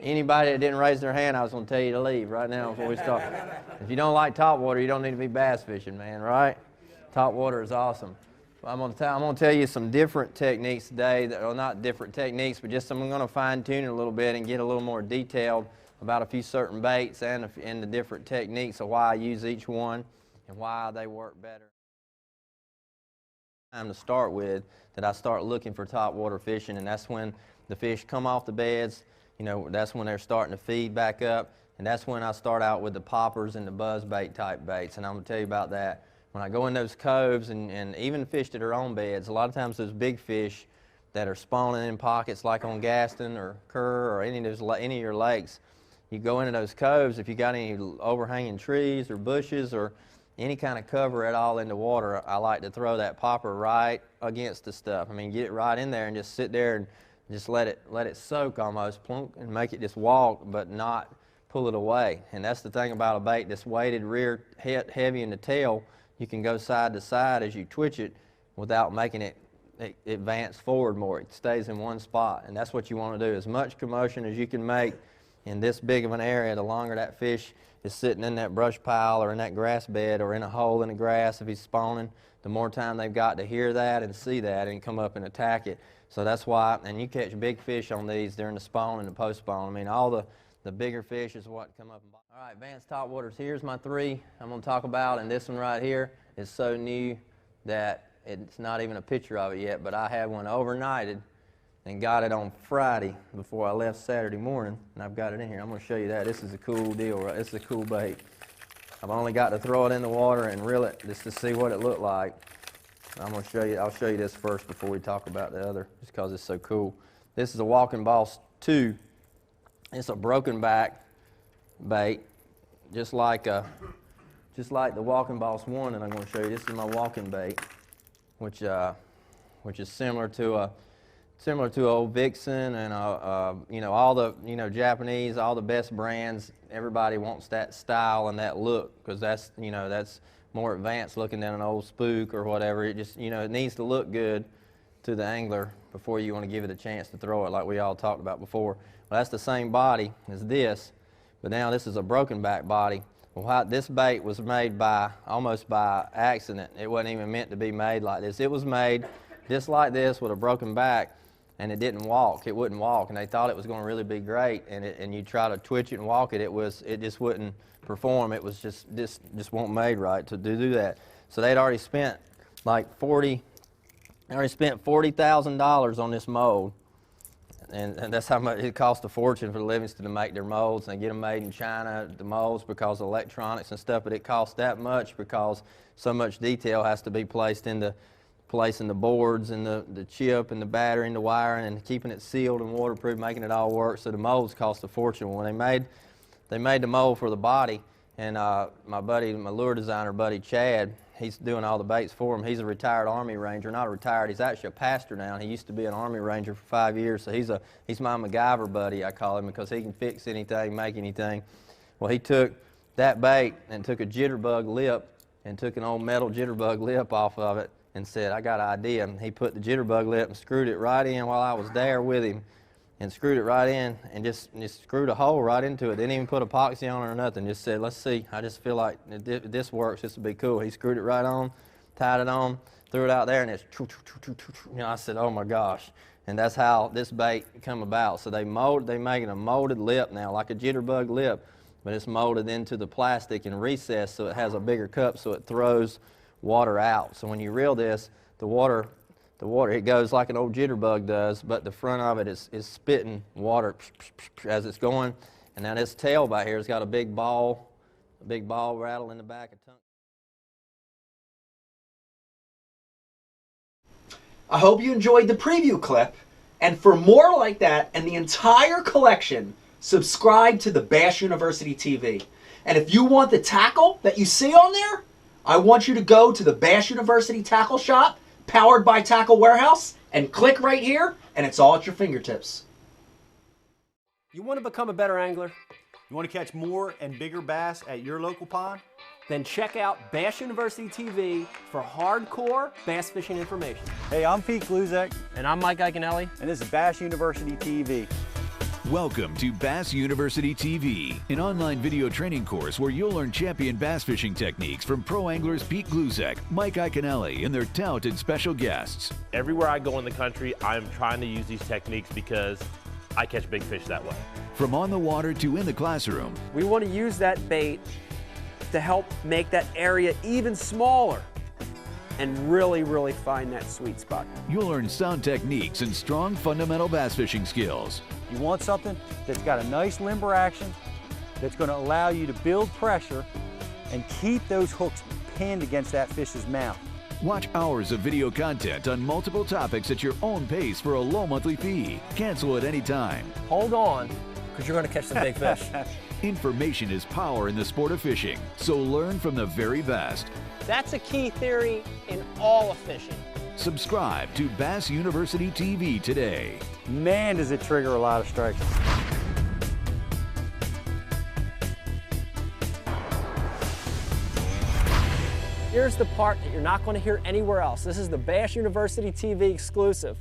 Anybody that didn't raise their hand, I was going to tell you to leave right now before we start. If you don't like topwater, you don't need to be bass fishing, man, right? Topwater is awesome. I'm going to tell you some different techniques today, that are not different techniques, but just I'm going to fine tune it a little bit and get a little more detailed about a few certain baits and the different techniques of why I use each one and why they work better. Time to start with that I start looking for topwater fishing, and that's when the fish come off the beds. You know, that's when they're starting to feed back up, and that's when I start out with the poppers and the buzz bait type baits, and I'm going to tell you about that. When I go in those coves and even fish to their own beds, a lot of times those big fish that are spawning in pockets like on Gaston or Kerr or any of your lakes, you go into those coves, if you got any overhanging trees or bushes or any kind of cover at all in the water, I like to throw that popper right against the stuff. I mean, get it right in there and just sit there and just let it soak almost, plunk, and make it just walk, but not pull it away. And that's the thing about a bait that's weighted rear heavy in the tail. You can go side to side as you twitch it without making it advance forward more. It stays in one spot, and that's what you want to do. As much commotion as you can make in this big of an area, the longer that fish is sitting in that brush pile or in that grass bed or in a hole in the grass if he's spawning, the more time they've got to hear that and see that and come up and attack it. So that's why, and you catch big fish on these during the spawn and the post spawn. I mean, all the bigger fish is what come up and bite. All right, advanced topwaters, here's my three I'm going to talk about, and this one right here is so new that it's not even a picture of it yet, but I had one overnighted and got it on Friday before I left Saturday morning, and I've got it in here. I'm going to show you that. This is a cool deal, right? This is a cool bait. I've only got to throw it in the water and reel it just to see what it looked like. I'm going to show you, I'll show you this first before we talk about the other, just because it's so cool. This is a Walking Boss 2. It's a broken back bait, just like the Walking Boss 1 that I'm going to show you. This is my walking bait, which is similar to old Vixen and you know, all the Japanese, all the best brands. Everybody wants that style and that look because that's more advanced looking than an old spook or whatever. It just it needs to look good to the angler before you want to give it a chance to throw it, like we all talked about before. Well, that's the same body as this, but now this is a broken back body. Well, this bait was made almost by accident. It wasn't even meant to be made like this. It was made just like this with a broken back, and it didn't walk. It wouldn't walk, and they thought it was going to really be great. And you try to twitch it and walk it, it just wouldn't perform. It was just wasn't made right to do that. So they'd already spent like $40,000 on this mold. And that's how much it cost a fortune for Livingston to make their molds. And they get them made in China, the molds, because of electronics and stuff, but it costs that much because so much detail has to be placed in the boards and the chip and the battery and the wiring and keeping it sealed and waterproof, making it all work. So the molds cost a fortune. When they made the mold for the body, and my lure designer buddy Chad, he's doing all the baits for him. He's a retired Army Ranger, not retired. He's actually a pastor now. He used to be an Army Ranger for 5 years, so he's my MacGyver buddy, I call him, because he can fix anything, make anything. Well, he took that bait and took a jitterbug lip and took an old metal jitterbug lip off of it and said, I got an idea. And he put the jitterbug lip and screwed it right in while I was there with him, and screwed it right in and just screwed a hole right into it. Didn't even put epoxy on it or nothing. Just said, let's see. I just feel like if this works, this would be cool. He screwed it right on, tied it on, threw it out there, and it's I said, oh my gosh. And that's how this bait come about. So they making a molded lip now, like a jitterbug lip, but it's molded into the plastic and recessed so it has a bigger cup so it throws water out. So when you reel this, the water, it goes like an old jitterbug does, but the front of it is spitting water as it's going. And now this tail back here has got a big ball rattle in the back of tongue. I hope you enjoyed the preview clip, and for more like that and the entire collection, subscribe to the Bass University TV. And if you want the tackle that you see on there, I want you to go to the Bass University Tackle Shop, powered by Tackle Warehouse, and click right here, and it's all at your fingertips. You want to become a better angler? You want to catch more and bigger bass at your local pond? Then check out Bass University TV for hardcore bass fishing information. Hey, I'm Pete Gluzek. And I'm Mike Iaconelli. And this is Bass University TV. Welcome to Bass University TV, an online video training course where you'll learn champion bass fishing techniques from pro anglers Pete Gluzek, Mike Iaconelli, and their talented special guests. Everywhere I go in the country, I'm trying to use these techniques because I catch big fish that way. From on the water to in the classroom, We want to use that bait to help make that area even smaller and really find that sweet spot. you'll learn sound techniques and strong fundamental bass fishing skills. You want something that's got a nice limber action, that's going to allow you to build pressure and keep those hooks pinned against that fish's mouth. Watch hours of video content on multiple topics at your own pace for a low monthly fee. Cancel at any time. Hold on, because you're going to catch some big fish. Information is power in the sport of fishing, so learn from the very best. That's a key theory in all of fishing. Subscribe to Bass University TV today. Man, does it trigger a lot of strikes. Here's the part that you're not going to hear anywhere else. This is the Bass University TV exclusive.